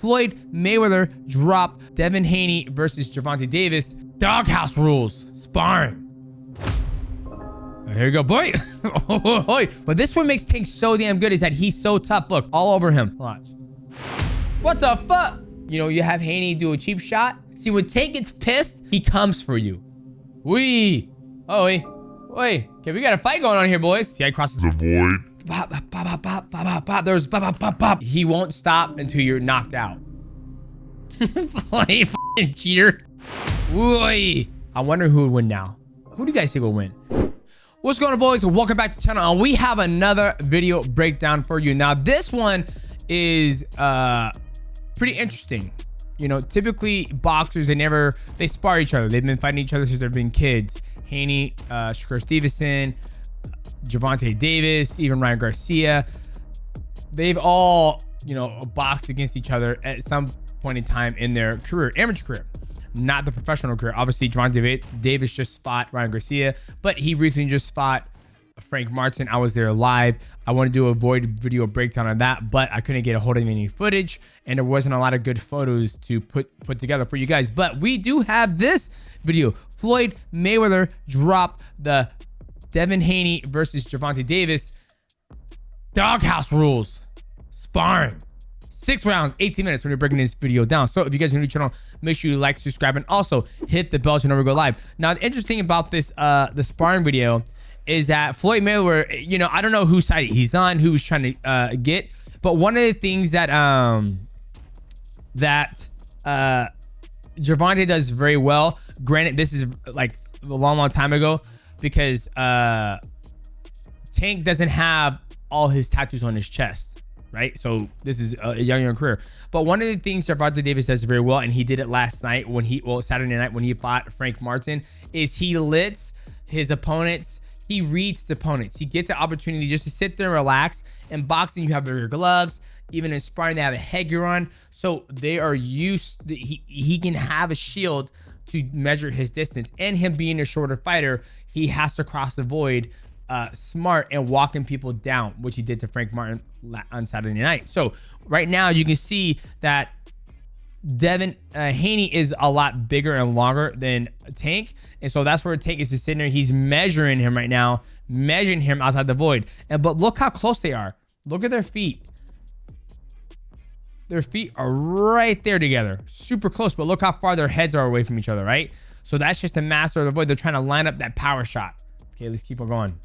Floyd Mayweather dropped Devin Haney versus Gervonta Davis. Doghouse rules. Sparring. Here you go, boy. But this one makes Tank so damn good is that he's so tough. Look, all over him. Watch. What the fuck? You know, you have Haney do a cheap shot. See, when Tank gets pissed, he comes for you. Wee. Oh, wait. Wait. Okay, we got a fight going on here, boys. See, I crosses the void. Bop, bop, bop, bop, bop, bop, bop. There's bop, bop, bop, bop. He won't stop until you're knocked out. Funny f***ing cheater. Wee. I wonder who would win now. Who do you guys think will win? What's going on, boys? Welcome back to the channel. And we have another video breakdown for you. Now, this one is pretty interesting. You know, typically boxers, they spar each other. They've been fighting each other since they've been kids. Haney, Shakur Stevenson, Gervonta Davis, even Ryan Garcia. They've all, you know, boxed against each other at some point in time in their career, amateur career, not the professional career. Obviously, Gervonta Davis just fought Ryan Garcia, but he recently just fought Frank Martin. I was there live. I want to do a void video breakdown on that, but I couldn't get a hold of any footage, and there wasn't a lot of good photos to put together for you guys. But we do have this video. Floyd Mayweather dropped the Devin Haney versus Gervonta Davis doghouse rules. Sparring. 6 rounds, 18 minutes when you're breaking this video down. So if you guys are new to the channel, make sure you like, subscribe, and also hit the bell to never go live. Now, the interesting about this, the sparring video is that Floyd Mayweather, you know, I don't know whose side he's on, who he's trying to get, but one of the things that Gervonta does very well, granted, this is like a long time ago, because Tank doesn't have all his tattoos on his chest, right? So this is a young career. But one of the things Gervonta Davis does very well, and he did it last night when Saturday night when he fought Frank Martin, is he lets his opponents, he reads the opponents. He gets the opportunity just to sit there and relax. In boxing, you have your gloves. Even in sparring, they have a headgear on. So they are used, he can have a shield to measure his distance. And him being a shorter fighter, he has to cross the void smart and walking people down, which he did to Frank Martin on Saturday night. So right now you can see that Devin Haney is a lot bigger and longer than Tank, and so that's where Tank is just sitting there. He's measuring him right now, measuring him outside the void. But look how close they are. Look at their feet. Their feet are right there together, super close. But look how far their heads are away from each other, right? So that's just a master of the void. They're trying to line up that power shot. Okay, let's keep on going.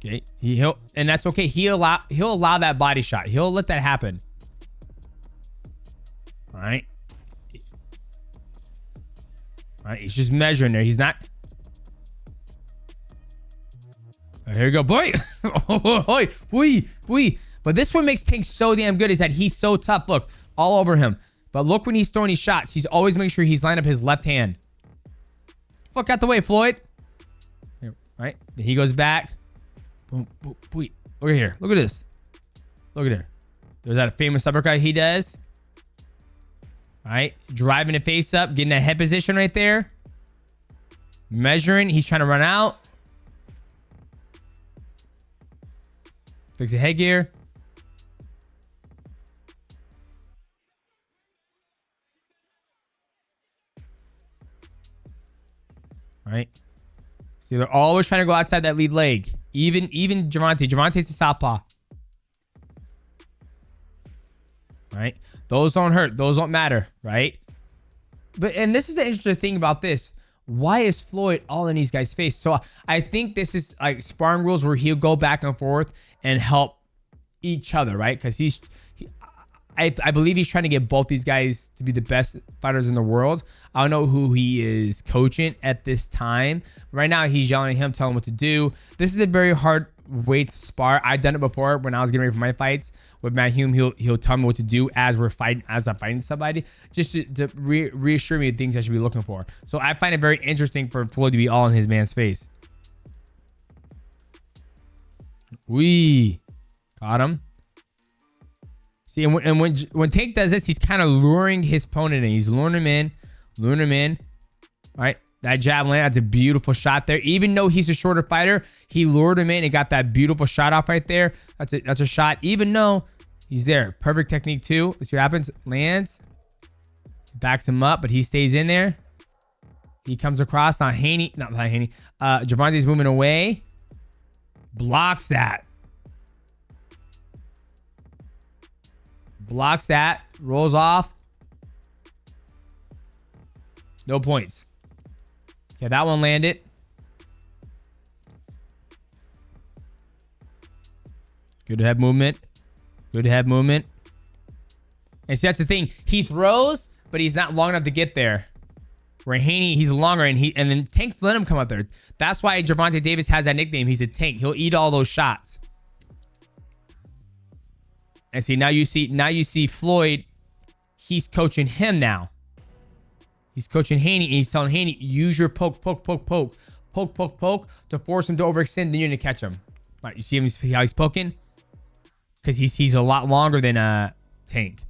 Okay, and that's okay. He'll allow that body shot. He'll let that happen. All right. All right, he's just measuring there. He's not. Oh, here you go, boy. But this one makes Tank so damn good is that he's so tough. Look, all over him. But look when he's throwing these shots. He's always making sure he's lined up his left hand. Fuck out the way, Floyd. Here, all right, then he goes back. Boom, boom, boom. Look at here. Look at this. Look at there. There's that famous uppercut he does. All right. Driving the face up. Getting that head position right there. Measuring. He's trying to run out. Fix the headgear. All right. See, they're always trying to go outside that lead leg. Even Gervonta's a southpaw. Right? Those don't hurt. Those don't matter. Right? And this is the interesting thing about this. Why is Floyd all in these guys' face? So I think this is like sparring rules where he'll go back and forth and help each other, right? Because I believe he's trying to get both these guys to be the best fighters in the world. I don't know who he is coaching at this time. Right now, he's yelling at him, telling him what to do. This is a very hard way to spar. I've done it before when I was getting ready for my fights with Matt Hume. He'll tell me what to do as I'm fighting somebody, just to reassure me of things I should be looking for. So I find it very interesting for Floyd to be all in his man's face. Got him. See, and when Tank does this, he's kind of luring his opponent in. He's luring him in. All right. That jab landed. That's a beautiful shot there. Even though he's a shorter fighter, he lured him in and got that beautiful shot off right there. That's a shot. Even though he's there. Perfect technique too. Let's see what happens. Lands. Backs him up, but he stays in there. He comes across. Not Haney. Gervonta's moving away. Blocks that. Blocks that. Rolls off. No points. Okay, that one landed. Good head movement. Good head movement. And see, that's the thing. He throws, but he's not long enough to get there. Where Haney, he's longer, and then Tank's let him come up there. That's why Gervonta Davis has that nickname. He's a tank. He'll eat all those shots. And see, now you see Floyd. He's coaching him now. He's coaching Haney, and he's telling Haney, use your poke to force him to overextend. Then you're gonna catch him. Right, you see him how he's poking, because he's a lot longer than Tank.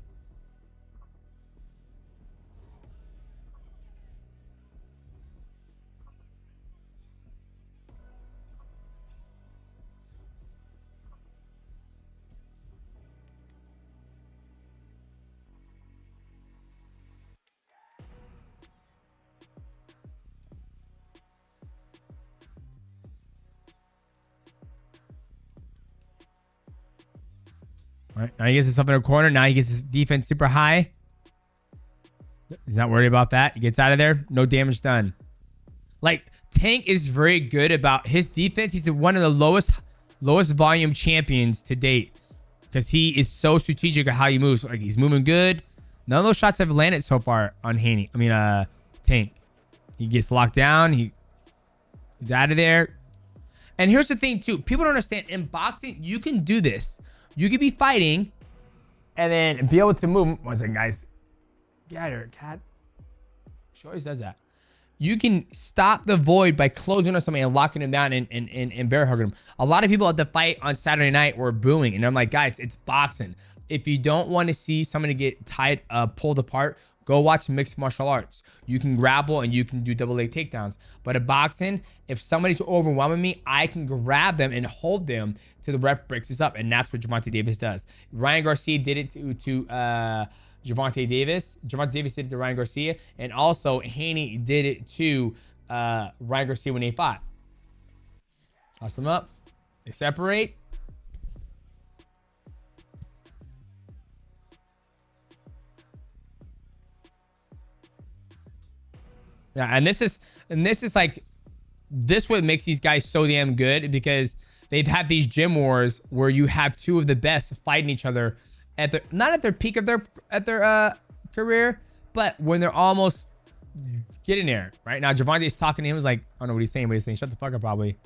All right, now he gets himself in a corner. Now he gets his defense super high. He's not worried about that. He gets out of there. No damage done. Like, Tank is very good about his defense. He's one of the lowest volume champions to date, because he is so strategic at how he moves. Like, he's moving good. None of those shots have landed so far on Tank. He gets locked down. He's out of there. And here's the thing too. People don't understand. In boxing, you can do this. You could be fighting and then be able to move. One second, guys. Get out of here, cat. She always does that. You can stop the void by closing on somebody and locking him down and bear hugging him. A lot of people at the fight on Saturday night were booing. And I'm like, guys, it's boxing. If you don't want to see somebody get tied, pulled apart, go watch mixed martial arts. You can grapple and you can do double leg takedowns. But in boxing, if somebody's overwhelming me, I can grab them and hold them till the ref breaks this up. And that's what Gervonta Davis does. Ryan Garcia did it to Gervonta Davis. Gervonta Davis did it to Ryan Garcia. And also, Haney did it to Ryan Garcia when they fought. Toss them up. They separate. Yeah, and this is like, this what makes these guys so damn good, because they've had these gym wars where you have two of the best fighting each other at their, not at their peak of their career, but when they're almost getting there. Right now, Gervonta is talking to him. He's like, I don't know what he's saying, but he's saying, shut the fuck up, probably.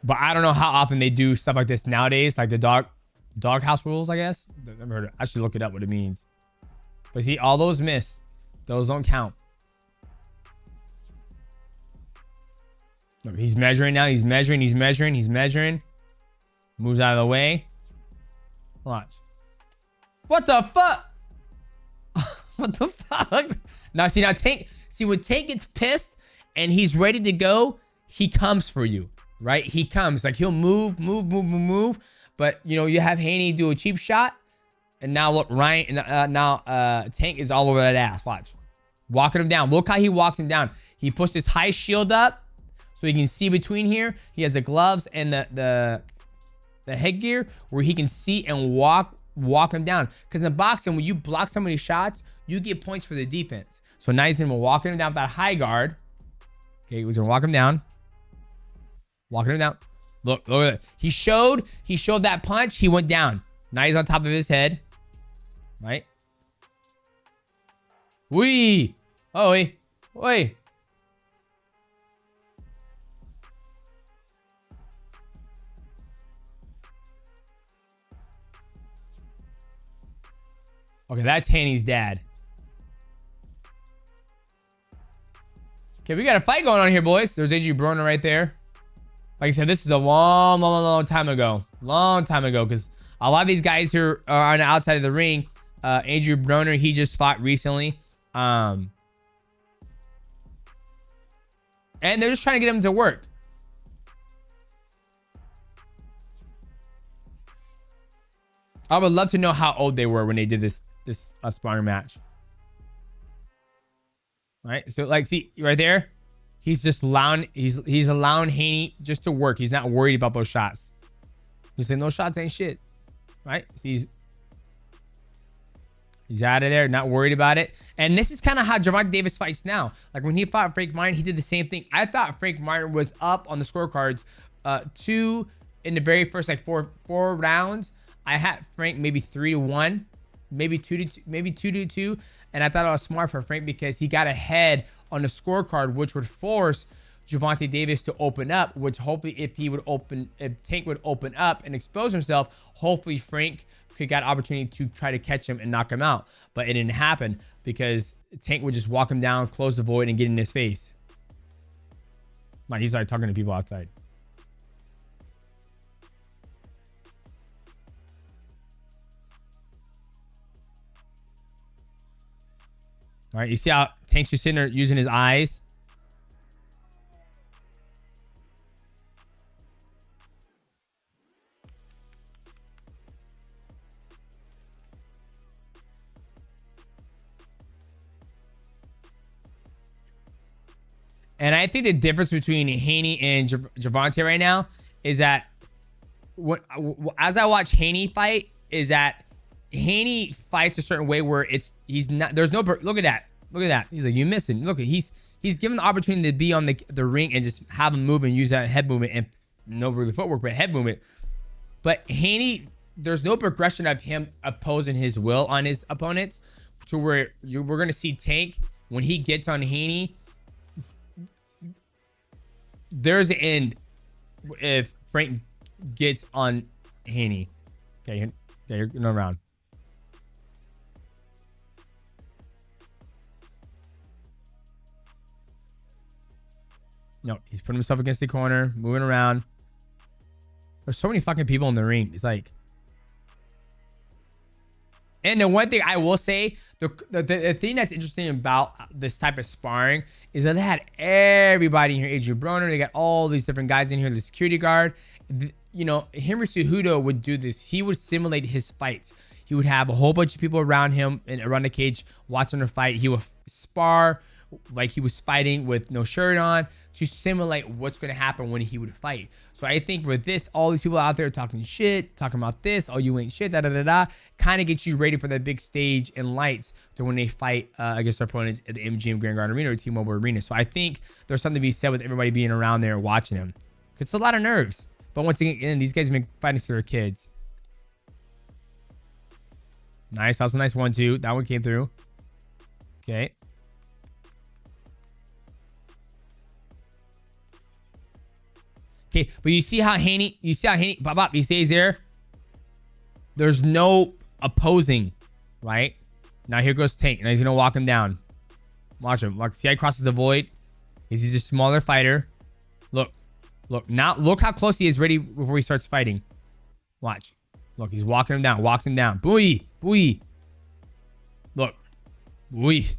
But I don't know how often they do stuff like this nowadays, like the doghouse rules, I guess. I've never heard it. I should look it up what it means. But see, all those missed. Those don't count. Look, he's measuring now. He's measuring. Moves out of the way. Watch. What the fuck? What the fuck? Now, see, Tank. See, when Tank gets pissed and he's ready to go, he comes for you, right? He comes. Like, he'll move. But, you know, you have Haney do a cheap shot. And now, look, Tank is all over that ass. Watch. Walking him down. Look how he walks him down. He puts his high shield up so he can see between here. He has the gloves and the headgear where he can see and walk him down. Because in boxing, when you block somebody's shots, you get points for the defense. So now he's going to be walking him down with that high guard. Okay, he's going to walk him down. Walking him down. Look at that. He showed that punch. He went down. Now he's on top of his head. Right? Wee. Oh, wait. Wait. Okay, that's Haney's dad. Okay, we got a fight going on here, boys. There's AJ Broner right there. Like I said, this is a long time ago. Long time ago, because A lot of these guys who are on the outside of the ring, Andrew Broner, he just fought recently. And they're just trying to get him to work. I would love to know how old they were when they did this sparring match. All right, so like, see right there, he's just allowing he's allowing Haney just to work. He's not worried about those shots. He's saying those shots ain't shit, right? So he's out of there, not worried about it. And this is kind of how Gervonta Davis fights now. Like when he fought Frank Martin, he did the same thing. I thought Frank Martin was up on the scorecards, 2 in the very first like four rounds. I had Frank maybe 3-1, maybe 2-2, maybe 2-2. And I thought it was smart for Frank because he got ahead on the scorecard, which would force Gervonta Davis to open up, which hopefully if Tank would open up and expose himself, hopefully Frank could get an opportunity to try to catch him and knock him out. But it didn't happen because Tank would just walk him down, close the void, and get in his face. Like he started talking to people outside. All right, you see how Tank's just sitting there using his eyes? And I think the difference between Haney and Gervonta right now is that as I watch Haney fight, is that Haney fights a certain way where he's not, there's no, look at that. He's like, you missing. Look, he's given the opportunity to be on the ring and just have him move and use that head movement and no really footwork, but head movement. But Haney, there's no progression of him opposing his will on his opponents to where we're going to see Tank when he gets on Haney. There's an end if Frank gets on Haney. Okay, you're no round. No, he's putting himself against the corner, moving around. There's so many fucking people in the ring. It's like, and the one thing I will say, the thing that's interesting about this type of sparring is that they had everybody in here. Adrian Broner, they got all these different guys in here. The security guard, you know, Henry Cejudo would do this. He would simulate his fights. He would have a whole bunch of people around him and around the cage watching the fight. He would spar like he was fighting with no shirt on to simulate what's going to happen when he would fight. So I think with this, all these people out there talking shit, talking about this, oh, you ain't shit, kind of gets you ready for that big stage and lights to when they fight against their opponents at the MGM Grand Garden Arena or T-Mobile Arena. So I think there's something to be said with everybody being around there watching him. It's a lot of nerves. But once again, these guys have been fighting to their kids. Nice. That was a nice 1-2. That one came through. Okay. Okay, but you see how Haney, he stays there. There's no opposing, right? Now here goes Tank. Now he's gonna walk him down. Watch him. Look, see how he crosses the void? He's a smaller fighter. Look. Now look how close he is ready before he starts fighting. Watch. Look, he's walking him down. Walks him down. Booey. Look. Booey.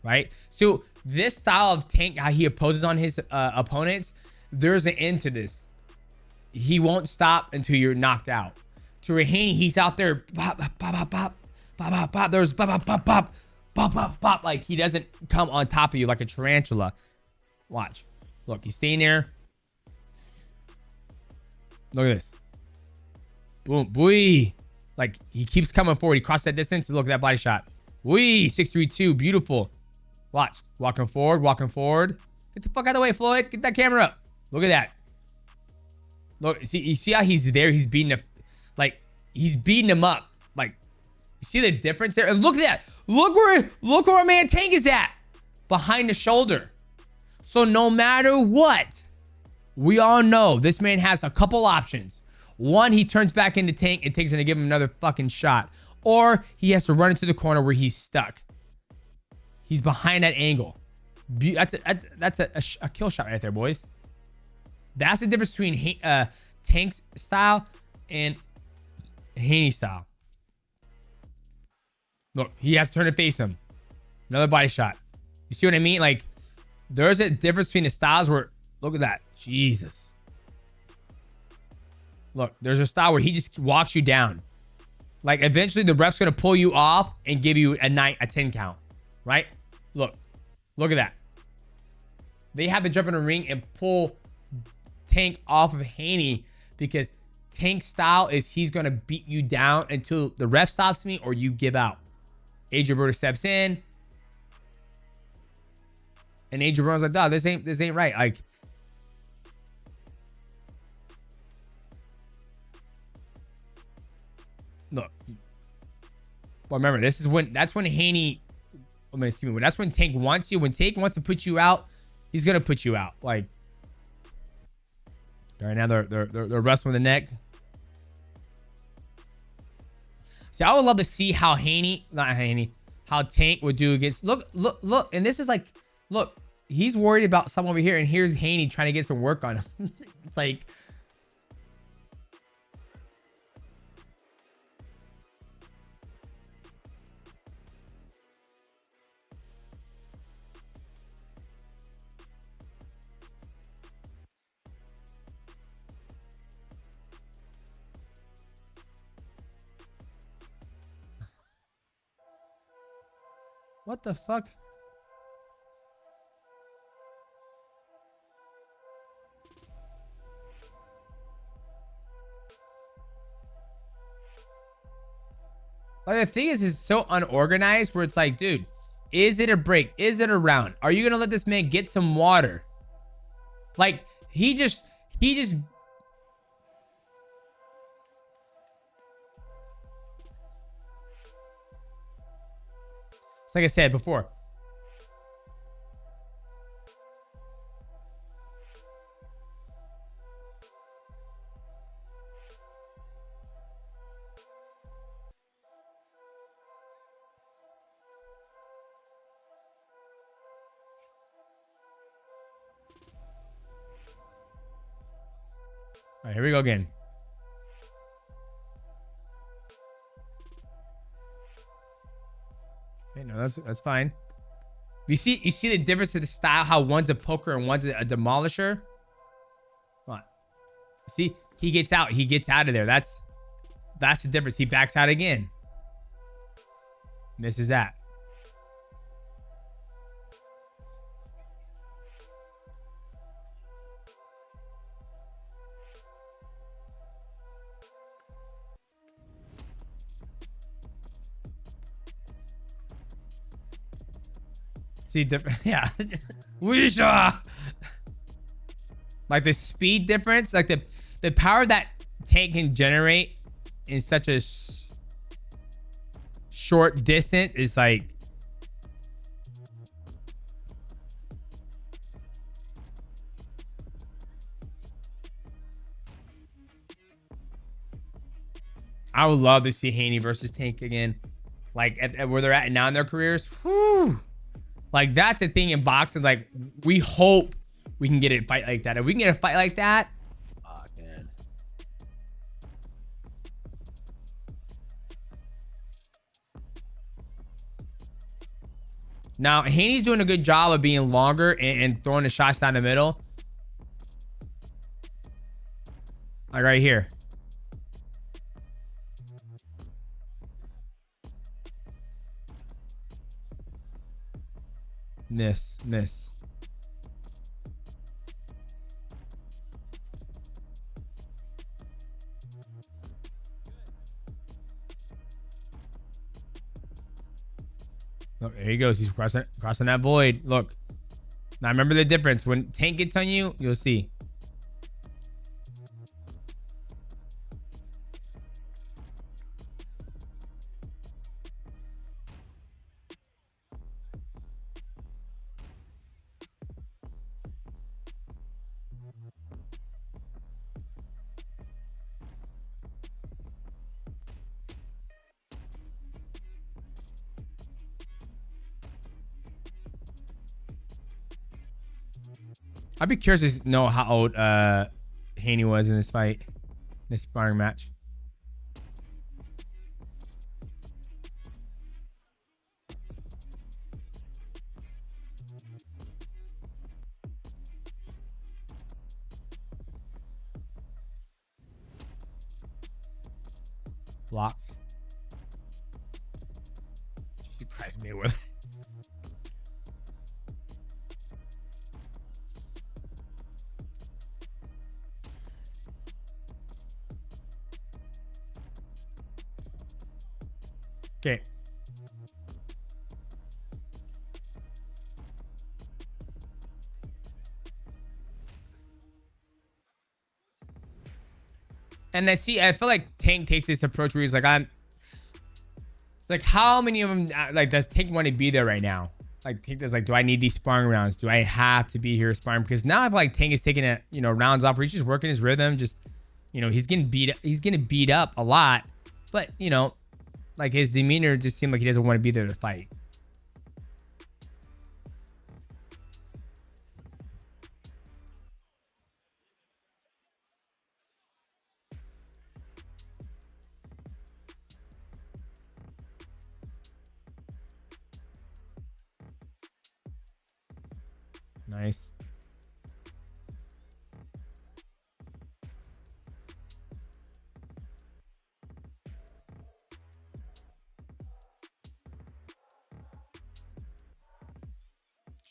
Right? So this style of Tank, how he opposes on his opponents, there's an end to this. He won't stop until you're knocked out. To Haney, he's out there, pop. There's pop. Like he doesn't come on top of you like a tarantula. Watch. Look, he's staying there. Look at this. Boom, boy. Like he keeps coming forward. He crossed that distance. Look at that body shot. Wee, 6-3-2, beautiful. Watch, walking forward. Get the fuck out of the way, Floyd. Get that camera up. Look at that. Look, see, you see how he's there? He's beating he's beating him up. Like, you see the difference there? And look at that. Look where our man Tank is at. Behind the shoulder. So no matter what, we all know this man has a couple options. One, he turns back into Tank and Tank's gonna give him another fucking shot. Or he has to run into the corner where he's stuck. He's behind that angle. That's a kill shot right there, boys. That's the difference between Tank's style and Haney style. Look, he has to turn and face him. Another body shot. You see what I mean? Like, there's a difference between the styles where, look at that. Jesus. Look, there's a style where he just walks you down. Like, eventually the ref's going to pull you off and give you a 10 count. Right? Look. Look at that. They have to jump in the ring and pull Tank off of Haney because Tank's style is he's going to beat you down until the ref stops me or you give out. Adrian Broner steps in. And Adrian Broner's like, dog, this ain't right. Like, look. Well, remember, that's when Haney, excuse me, that's when Tank wants you. When Tank wants to put you out, he's gonna put you out. Like, all right, now they're wrestling the neck. See, I would love to see how how Tank would do against. Look, and this is like, look, he's worried about someone over here, and here's Haney trying to get some work on him. It's like, what the fuck? Like, the thing is, it's so unorganized where it's like, dude, is it a break? Is it a round? Are you gonna let this man get some water? Like, he just it's like I said before. All right, here we go again. Okay, no, that's fine. You see the difference in the style, how one's a poker and one's a demolisher? Come on. See, he gets out of there. That's the difference. He backs out again. Misses that. See, different, yeah. Wisha! Like the speed difference, like the power that Tank can generate in such a short distance is like, I would love to see Haney versus Tank again, like at where they're at now in their careers. Whew. Like, that's a thing in boxing. Like, we hope we can get a fight like that. If we can get a fight like that, oh, man. Now, Haney's doing a good job of being longer and throwing the shots down the middle. Like right here. Miss. Look, there he goes. He's crossing that void. Look. Now remember the difference. When Tank gets on you, you'll see. I'd be curious to know how old Haney was in this fight, this sparring match. blocked. Jesus Christ, Mayweather. Okay. And I feel like Tank takes this approach where he's like, like, how many of them, like, does Tank want to be there right now? Like, Tank is like, do I need these sparring rounds? Do I have to be here sparring? Because now I feel like Tank is taking it, you know, rounds off where he's just working his rhythm. Just, you know, he's getting beat up a lot. But, you know, like, his demeanor just seemed like he doesn't want to be there to fight. Nice.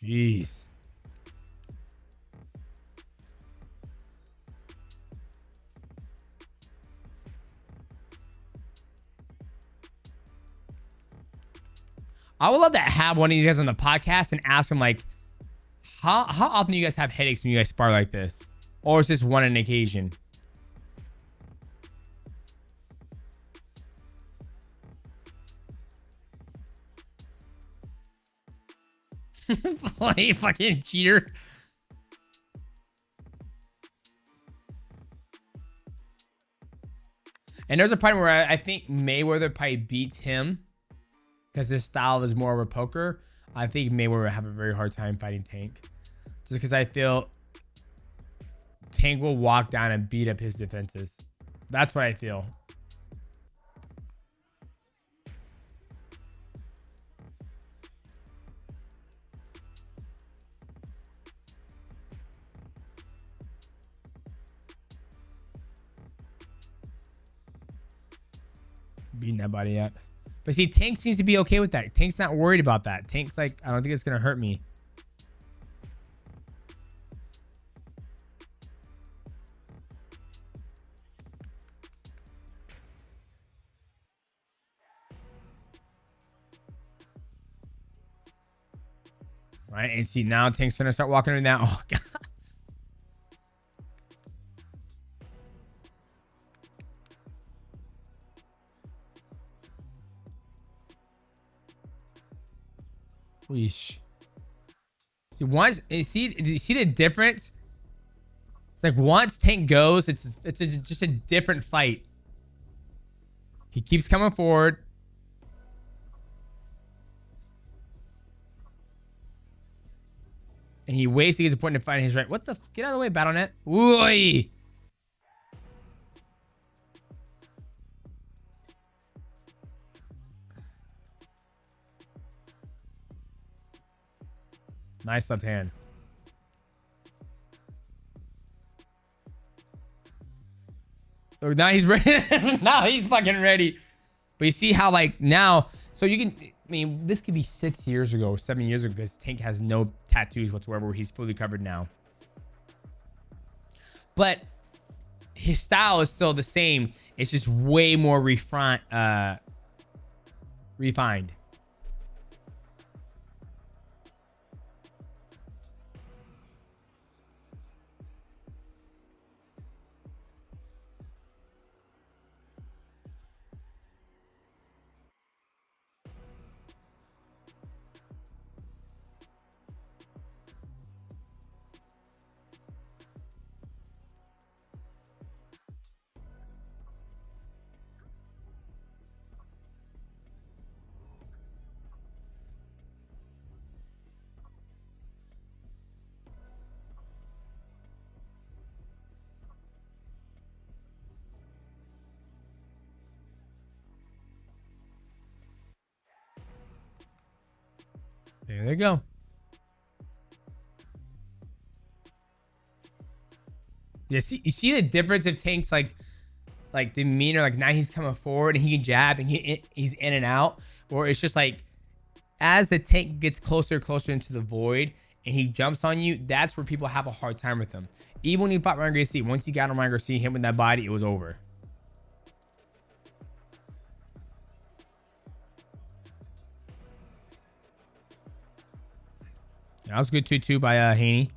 Jeez. I would love to have one of you guys on the podcast and ask them, like, how often do you guys have headaches when you guys spar like this? Or is this one an occasion? You fucking cheater. And there's a point where I think Mayweather probably beats him because his style is more of a poker. I think Mayweather would have a very hard time fighting Tank. Just because I feel Tank will walk down and beat up his defenses. That's what I feel. Beating that body up. But see, Tank seems to be okay with that. Tank's not worried about that. Tank's like, I don't think it's going to hurt me. Right, and see, now Tank's going to start walking around now. Oh, God. Weesh. See, once you see the difference? It's like once Tank goes, it's just a different fight. He keeps coming forward. And he waits to get to the point to fight his right. What the? Get out of the way, BattleNet. Ooh. Nice left hand. Oh, now he's ready. Now he's fucking ready. But you see how, like, now, so you can, I mean, this could be 6 years ago, 7 years ago, because Tank has no tattoos whatsoever. He's fully covered now. But his style is still the same. It's just way more refined. There they go. Yeah, see, you see the difference of Tank's like like demeanor, like now he's coming forward and he can jab and he's in and out, or it's just like as the Tank gets closer and closer into the void and he jumps on you, that's where people have a hard time with him. Even when he fought Ryan Garcia, once he got on Ryan Garcia, him with that body, it was over. That was good 2-2 by Haney.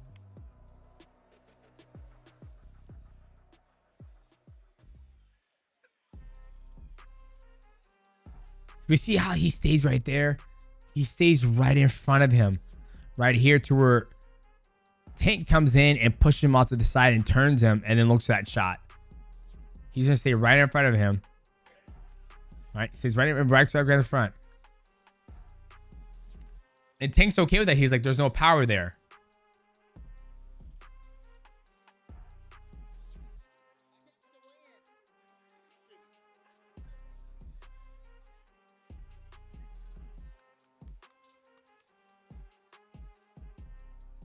We see how he stays right there. He stays right in front of him, right here, to where Tank comes in and pushes him off to the side and turns him and then looks for that shot. He's gonna stay right in front of him. Right, stays right in the front. And Tank's okay with that. He's like, there's no power there.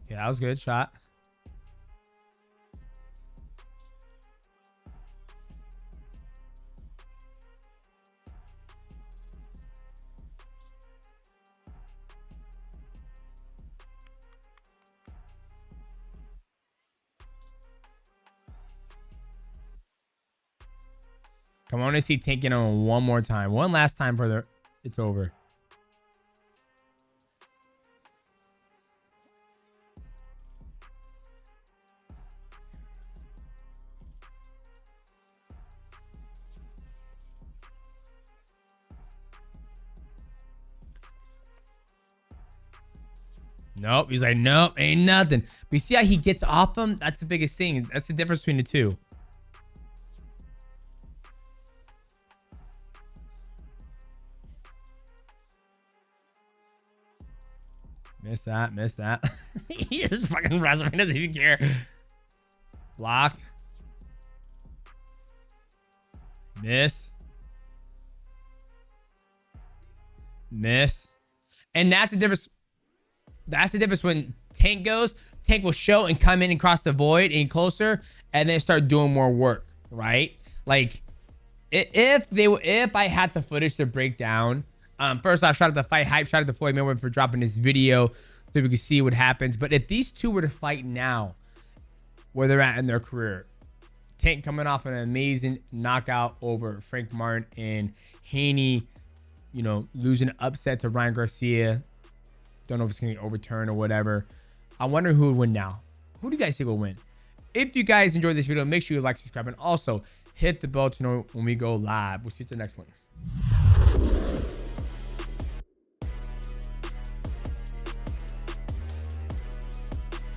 Yeah, that was a good shot. Come on, I see Tank get on one more time. One last time for the it's over. Nope. He's like, nope, ain't nothing. But you see how he gets off him? That's the biggest thing. That's the difference between the two. Missed that. Missed that. He just fucking runs him. He doesn't even care. Blocked. Miss. Miss. And that's the difference. That's the difference when Tank goes. Tank will show and come in and cross the void and closer and then start doing more work, right? Like if I had the footage to break down, first off, shout out to Fight Hype, shout out to Floyd Mayweather for dropping this video so we can see what happens. But if these two were to fight now, where they're at in their career, Tank coming off an amazing knockout over Frank Martin, and Haney, you know, losing an upset to Ryan Garcia. Don't know if it's going to get overturned or whatever. I wonder who would win now. Who do you guys think will win? If you guys enjoyed this video, make sure you like, subscribe, and also hit the bell to know when we go live. We'll see you at the next one.